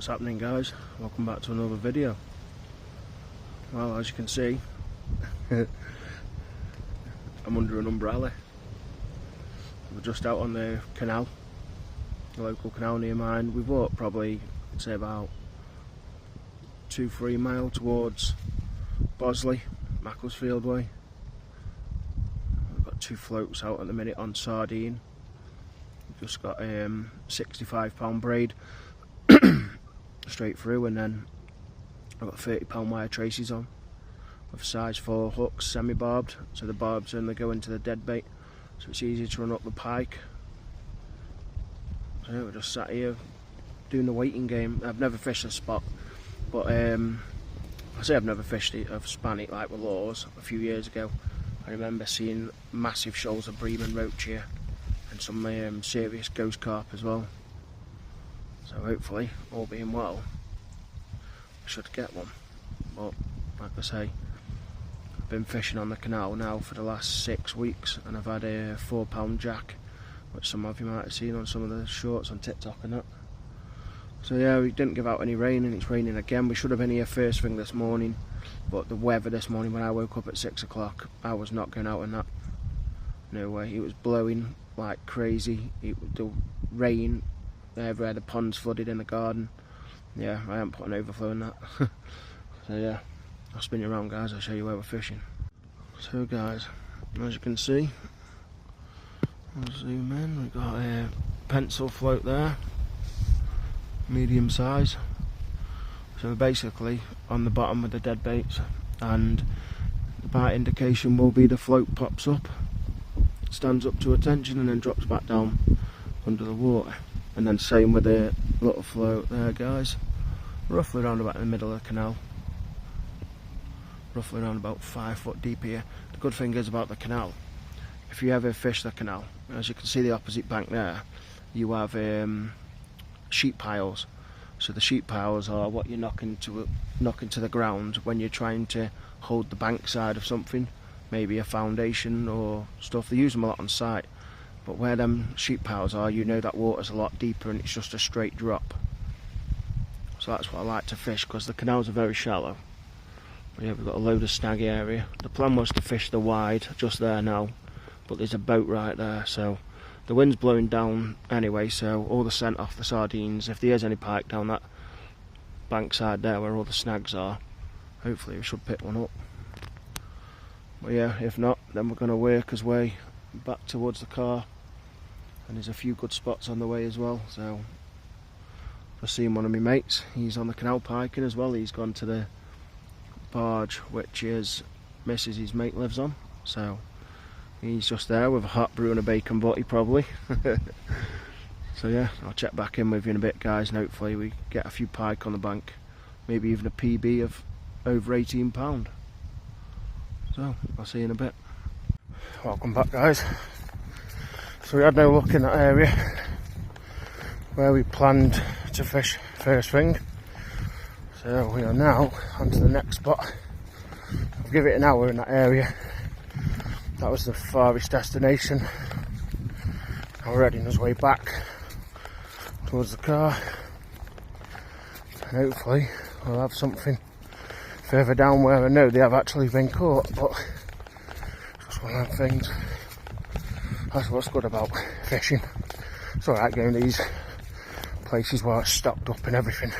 What's happening, guys? Welcome back to another video. Well, as you can see, I'm under an umbrella. We're just out on the canal, the local canal near mine. We've walked probably, I'd say, about 2-3 miles towards Bosley, Macclesfield way. We've got 2 floats out at the minute on sardine. We've just got a £65 braid straight through, and then I've got £30 wire traces on with size 4 hooks, semi-barbed, so the barbs only go into the dead bait, so it's easy to run up the pike. So we're just sat here doing the waiting game. I've never fished this spot, but I say I've never fished it. I've span it like with lures a few years ago. I remember seeing massive shoals of bream and roach here, and some serious ghost carp as well. So hopefully, all being well, I should get one. But like I say, I've been fishing on the canal now for the last 6 weeks, and I've had a £4 jack, which some of you might have seen on some of the shorts on TikTok and that. So yeah, we didn't give out any rain, and it's raining again. We should have been here first thing this morning, but the weather this morning when I woke up at 6 o'clock, I was not going out in that. No way. It was blowing like crazy. The rain everywhere, the ponds flooded in the garden. Yeah, I haven't put an overflow in that. So yeah, I'll spin you around, guys. I'll show you where we're fishing. So guys, as you can see, I'll zoom in. We've got a pencil float there, medium size. So basically on the bottom with the dead baits, and the bite indication will be the float pops up, stands up to attention, and then drops back down under the water. And then same with the little float there, guys, roughly around about in the middle of the canal, roughly around about 5 foot deep here. The good thing is about the canal, if you ever fish the canal, as you can see the opposite bank there, you have sheep piles. So the sheep piles are what you knock into the ground when you're trying to hold the bank side of something, maybe a foundation or stuff. They use them a lot on site. But where them sheep piles are, you know that water's a lot deeper and it's just a straight drop. So that's what I like to fish, because the canals are very shallow. But yeah, we've got a load of snag area. The plan was to fish the wide just there now, but there's a boat right there, so the wind's blowing down anyway, so all the scent off the sardines, if there is any pike down that bank side there where all the snags are, hopefully we should pick one up. But yeah, if not, then we're going to work our way back towards the car. And there's a few good spots on the way as well. So I've seen one of my mates, he's on the canal piking as well. He's gone to the barge which his missus' mate lives on, so he's just there with a hot brew and a bacon butty probably. So yeah, I'll check back in with you in a bit, guys, and hopefully we get a few pike on the bank, maybe even a PB of over £18. So I'll see you in a bit. Welcome back, guys. So we had no luck in that area where we planned to fish first thing, so we are now on to the next spot. I'll give it an hour in that area. That was the farthest destination. Now we're heading our way back towards the car, and hopefully we'll have something further down where I know they have actually been caught, but just one of them things. That's what's good about fishing. It's alright going to these places where it's stocked up and everything.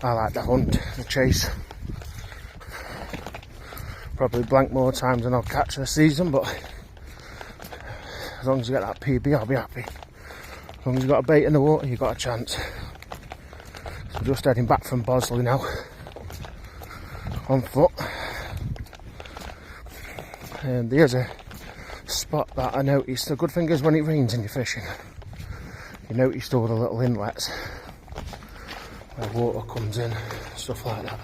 I like the hunt, the chase. Probably blank more times than I'll catch this season, but as long as you get that PB, I'll be happy. As long as you've got a bait in the water, you've got a chance. So just heading back from Bosley now, on foot. And there's a spot that I noticed. The good thing is when it rains and you're fishing, you noticed all the little inlets where water comes in, stuff like that.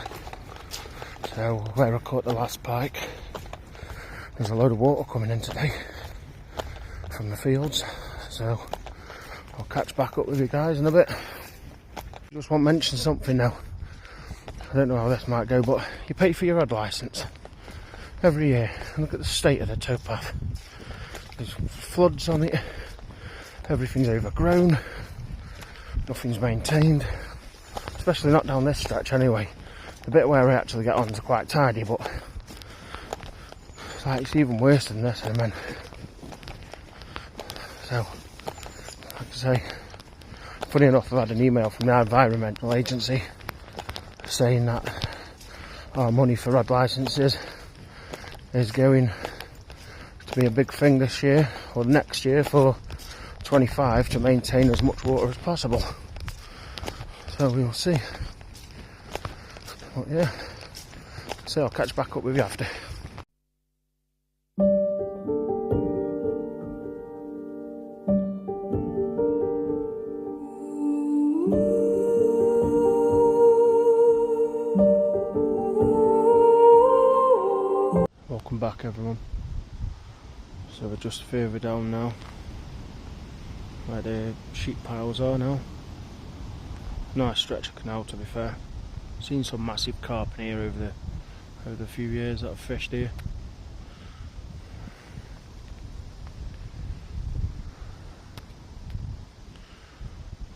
So where I caught the last pike, there's a load of water coming in today from the fields, so I'll catch back up with you guys in a bit. Just want to mention something now. I don't know how this might go, but you pay for your rod licence every year. Look at the state of the towpath. There's floods on it, everything's overgrown, nothing's maintained. especially not down this stretch anyway. The bit where we actually get on is quite tidy, but it's even worse than this in a minute. So, like I say, funny enough, I've had an email from the environmental agency saying that our money for rod licences is going to be a big thing this year or next year for 25 to maintain as much water as possible. So we will see. But yeah, so I'll catch back up with you after. Welcome back everyone. So we're just further down now, where the sheep piles are now. Nice stretch of canal, to be fair. Seen some massive carp in here over the few years that I've fished here.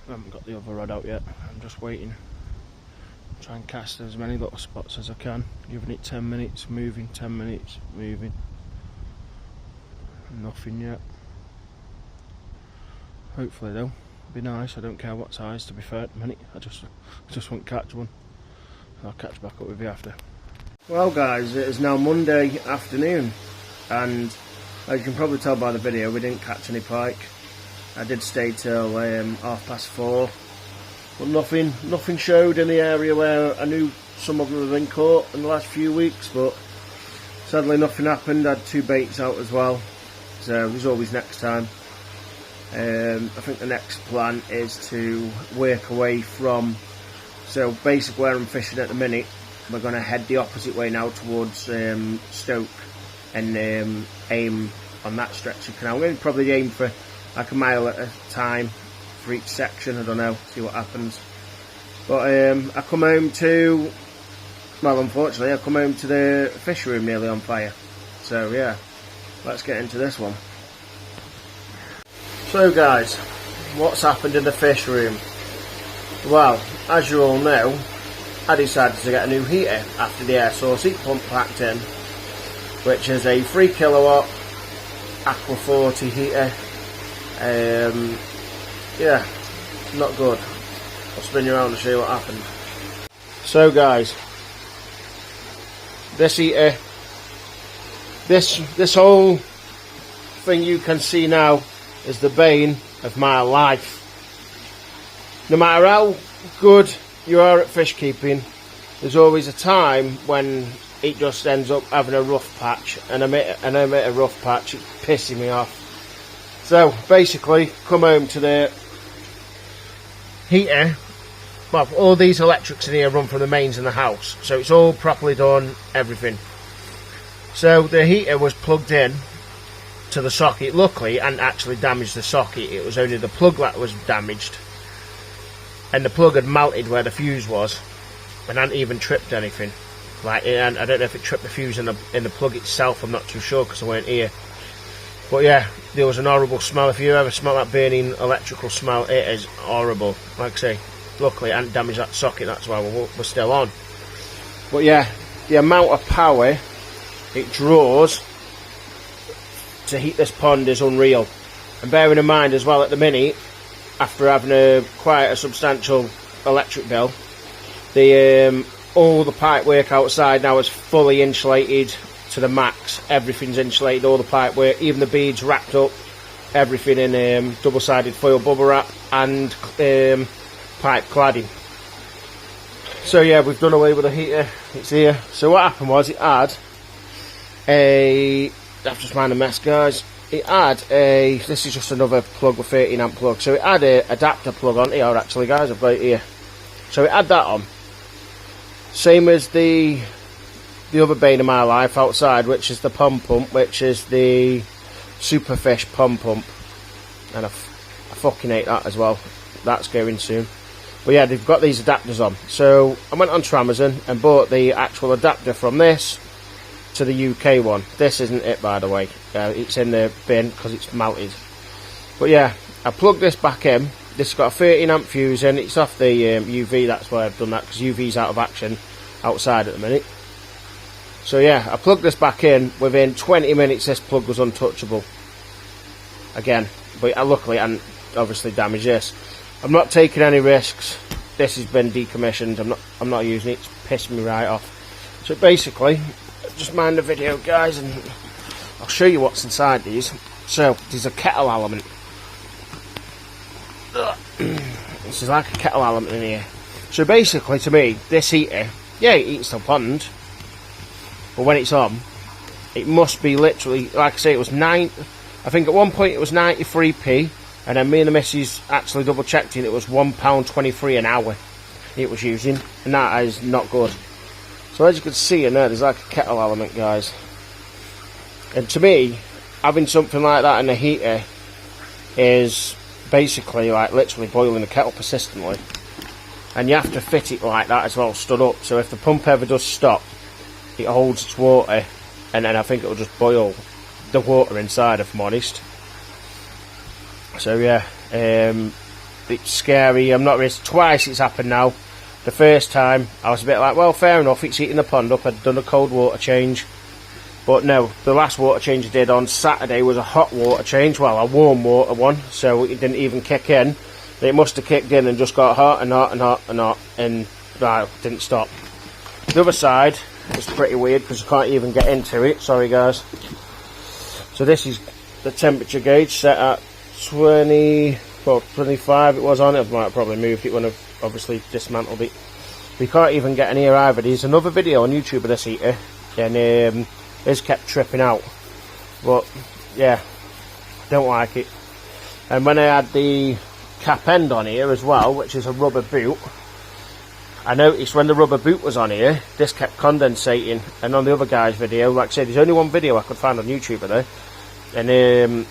I haven't got the other rod out yet. I'm just waiting. Try and cast as many little spots as I can. Giving it 10 minutes, moving, 10 minutes, moving. Nothing yet. Hopefully though, be nice. I don't care what size, to be fair at the minute. I just won't catch one. I'll catch back up with you after. Well guys, it is now Monday afternoon, and as you can probably tell by the video, we didn't catch any pike. I did stay till 4:30, but nothing showed in the area where I knew some of them have been caught in the last few weeks, but sadly nothing happened. I had 2 baits out as well, so there's always next time. I think the next plan is to work away from, so basically where I'm fishing at the minute, we're going to head the opposite way now towards Stoke and aim on that stretch of canal. We're going to probably aim for like a mile at a time for each section. I don't know, see what happens. But I come home to, well unfortunately I come home to the fish room nearly on fire. So yeah, let's get into this one. So guys, what's happened in the fish room? Well, as you all know, I decided to get a new heater after the air source heat pump packed in, which is a 3 kilowatt Aqua 40 heater. Yeah, not good. I'll spin you around to show you what happened. So guys, this heater, this whole thing you can see now is the bane of my life. No matter how good you are at fish keeping, there's always a time when it just ends up having a rough patch, and I admit a rough patch, it's pissing me off. So basically, come home to the heater. Well, all these electrics in here run from the mains in the house, so it's all properly done, everything. So the heater was plugged in to the socket. Luckily, it hadn't actually damaged the socket, it was only the plug that was damaged. And the plug had melted where the fuse was, and hadn't even tripped anything. Like, and I don't know if it tripped the fuse in the plug itself, I'm not too sure because I weren't here. But yeah, there was an horrible smell. If you ever smell that burning electrical smell, it is horrible. Like I say, luckily it hadn't damaged that socket, that's why we're still on. But yeah, the amount of power it draws to heat this pond is unreal. And bearing in mind as well, at the minute, after having quite a substantial electric bill, all the pipe work outside now is fully insulated to the max. Everything's insulated, all the pipe work, even the beads wrapped up, everything in double-sided foil bubble wrap and pipe cladding. So yeah, we've done away with the heater, it's here. So what happened was, it had I've just made a mess guys, it had this is just another plug with 13 amp plug, so it had a adapter plug on here actually guys, I've got it here. So it had that on, same as the other bane of my life outside, which is the pond pump, which is the Superfish pond pump, and I fucking hate that as well. That's going soon. But yeah, they've got these adapters on, so I went onto Amazon and bought the actual adapter from this to the UK one. This isn't it, by the way, it's in the bin because it's melted. But yeah, I plugged this back in This has got a 13 amp fuse in. It's off the UV, that's why I've done that, because UV's out of action outside at the minute. So yeah, I plugged this back in. Within 20 minutes this plug was untouchable again, but luckily I hadn't obviously damaged this. I'm not taking any risks. This has been decommissioned. I'm not using it. It's pissed me right off. So basically, just mind the video, guys, and I'll show you what's inside these. So there's a kettle element. This is like a kettle element in here. So basically, to me, this heater, yeah, it heats the pond, but when it's on, it must be literally, like I say, it was I think at one point it was 93p, and then me and the missus actually double checked it, it was £1.23 an hour it was using, and that is not good. So as you can see in there, there's like a kettle element, guys. And to me, having something like that in the heater is basically like literally boiling the kettle persistently. And you have to fit it like that as well, stood up. So if the pump ever does stop, it holds its water, and then I think it will just boil the water inside, if I'm honest. So yeah, it's scary. I'm not really. Twice it's happened now. The first time I was a bit like, well, fair enough, it's heating the pond up. I'd done a cold water change, but no, the last water change I did on Saturday was a hot water change, well, a warm water one, so it didn't even kick in. It must have kicked in and just got hot and hot and hot and hot, and didn't stop. The other side is pretty weird because I can't even get into it, sorry guys. So this is the temperature gauge set at 25 it was on it. I might have probably moved it when I've obviously dismantled it. We can't even get in here either. There's another video on YouTube of this heater, and it's kept tripping out. But yeah, don't like it. And when I had the cap end on here as well, which is a rubber boot, I noticed when the rubber boot was on here, this kept condensating. And on the other guy's video, like I said, there's only one video I could find on YouTube of there, and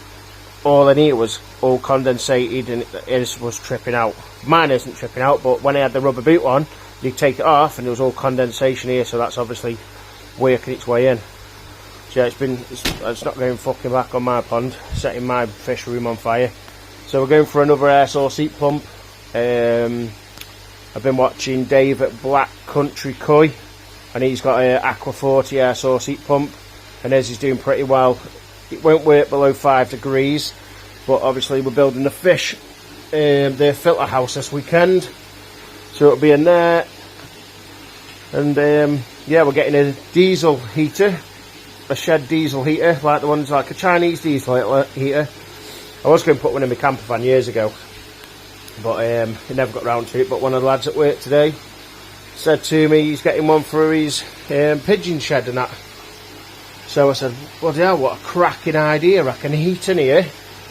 all in here was all condensated, and it was tripping out. Mine isn't tripping out, but when I had the rubber boot on, you take it off and there was all condensation here, so that's obviously working its way in. So yeah, it's not going fucking back on my pond, setting my fish room on fire. So we're going for another air source heat pump. I've been watching Dave at Black Country Koi, and he's got an Aqua 40 air source heat pump, and his is doing pretty well. It won't work below 5 degrees, but obviously we're building the fish, the filter house this weekend, so it'll be in there. And yeah, we're getting a diesel heater, a shed diesel heater, like the ones like a Chinese diesel heater. I was going to put one in my camper van years ago, but I never got round to it. But one of the lads at work today said to me he's getting one for his pigeon shed and that. So I said, bloody hell, what a cracking idea. I can heat in here,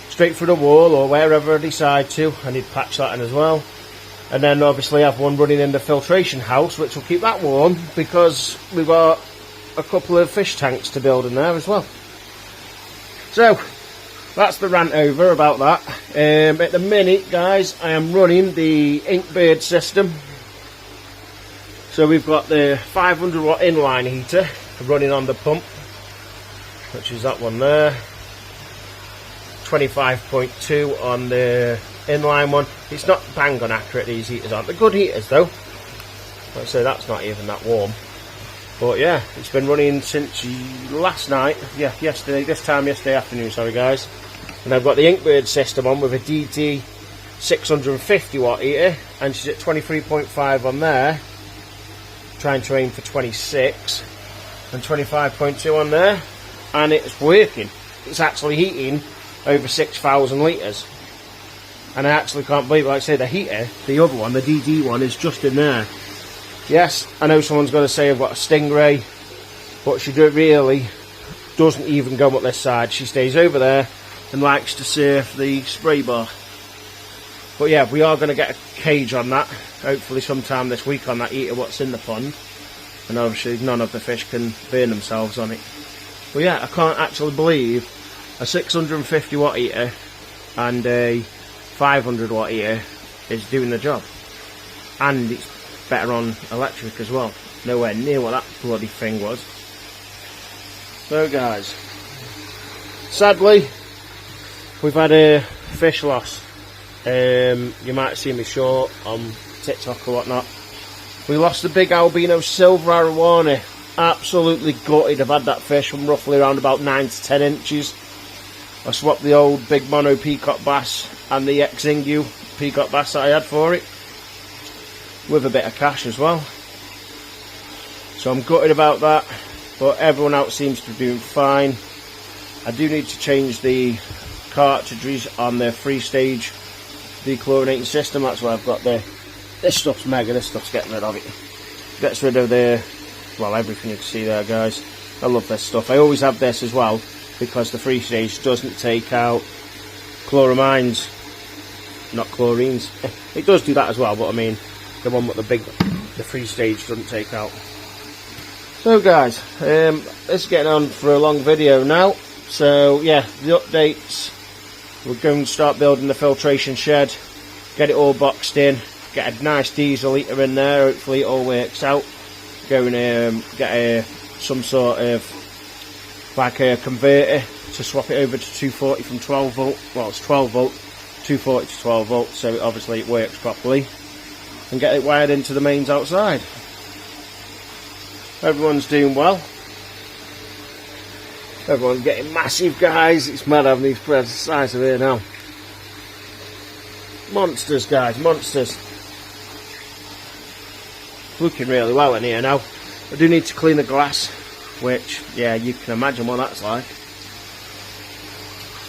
straight through the wall or wherever I decide to. I need to patch that in as well. And then obviously have one running in the filtration house, which will keep that warm, because we've got a couple of fish tanks to build in there as well. So that's the rant over about that. At the minute, guys, I am running the Inkbird system. So we've got the 500 watt inline heater running on the pump, which is that one there. 25.2 on the inline one. It's not bang on accurate, these heaters aren't. They're good heaters though. Like I say, that's not even that warm. But yeah, it's been running since last night. Yeah, yesterday, yesterday afternoon, sorry guys. And I've got the Inkbird system on with a DT 650 watt heater, and she's at 23.5 on there. Trying to aim for 26 and 25.2 on there, and it's working. It's actually heating over 6,000 litres, and I actually can't believe it. Like I say, the heater, the other one, the DD one, is just in there. Yes, I know someone's going to say I've got a Stingray, but she really doesn't even go up this side. She stays over there and likes to surf the spray bar. But yeah, we are going to get a cage on that, hopefully sometime this week, on that heater what's in the pond. And obviously none of the fish can burn themselves on it. But yeah, I can't actually believe a 650 watt heater and a 500 watt heater is doing the job. And it's better on electric as well. Nowhere near what that bloody thing was. So guys, sadly, we've had a fish loss. you might see me short on TikTok or whatnot. We lost the big albino silver arowana. Absolutely gutted. I've had that fish from roughly around about 9 to 10 inches. I swapped the old big mono peacock bass and the ex-Ingu peacock bass that I had for it, with a bit of cash as well. So I'm gutted about that, but everyone else seems to be doing fine. I do need to change the cartridges on the 3-stage dechlorinating system. That's why I've got this stuff's mega, this stuff's getting rid of it. Gets rid of well, everything you can see there, guys. I love this stuff. I always have this as well, because the 3-stage doesn't take out chloramines, not chlorines. It does do that as well, but I mean the one with the 3-stage doesn't take out. So guys, this is getting on for a long video now. So yeah, the updates. We're going to start building the filtration shed, get it all boxed in, get a nice diesel heater in there. Hopefully it all works out. Go and get some sort of like a converter to swap it over to 240 from 12 volt. Well, it's 12 volt, 240 to 12 volt, so obviously it works properly, and get it wired into the mains outside. Everyone's doing well. Everyone's getting massive, guys. It's mad having these spreads the size of here now. Monsters, guys, monsters. Looking really well in here now. I do need to clean the glass, which, yeah, you can imagine what that's like.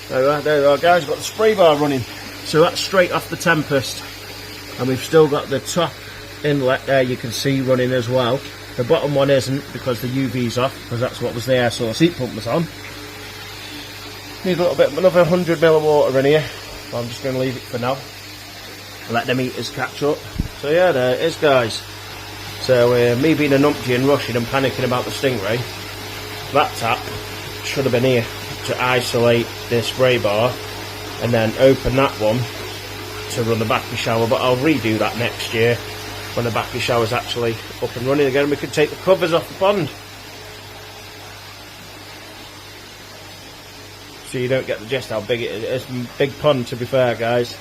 There we are, guys. Got the spray bar running, so that's straight off the Tempest, and we've still got the top inlet there, you can see, running as well. The bottom one isn't, because the UV's off, because that's what was the air source heat pump was on. Need a little bit, another 100 ml of water in here. I'm just going to leave it for now, let the meters catch up. So yeah, there it is, guys. So me being a numpty and rushing and panicking about the Stingray, that tap should have been here to isolate the spray bar, and then open that one to run the backy shower, but I'll redo that next year when the backy shower's actually up and running again, and we can take the covers off the pond, so you don't get the gist how big it is. It's a big pond, to be fair, guys.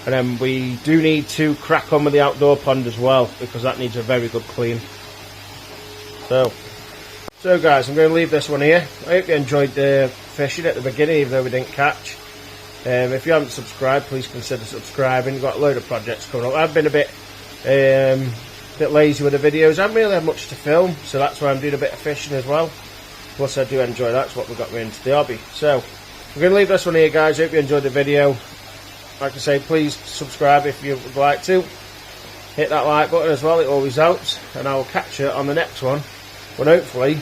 And then we do need to crack on with the outdoor pond as well, because that needs a very good clean. So guys, I'm going to leave this one here. I hope you enjoyed the fishing at the beginning, even though we didn't catch. If you haven't subscribed, please consider subscribing. We've got a load of projects coming up. I've been a bit lazy with the videos. I haven't really had much to film, so that's why I'm doing a bit of fishing as well. Plus I do enjoy that. It's what got me into the hobby. So we're going to leave this one here, guys. Hope you enjoyed the video. Like I say, please subscribe if you would like to. Hit that like button as well, it always helps. And I will catch you on the next one, when hopefully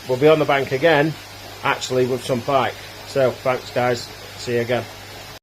we'll be on the bank again, actually with some pike. So thanks, guys. See you again.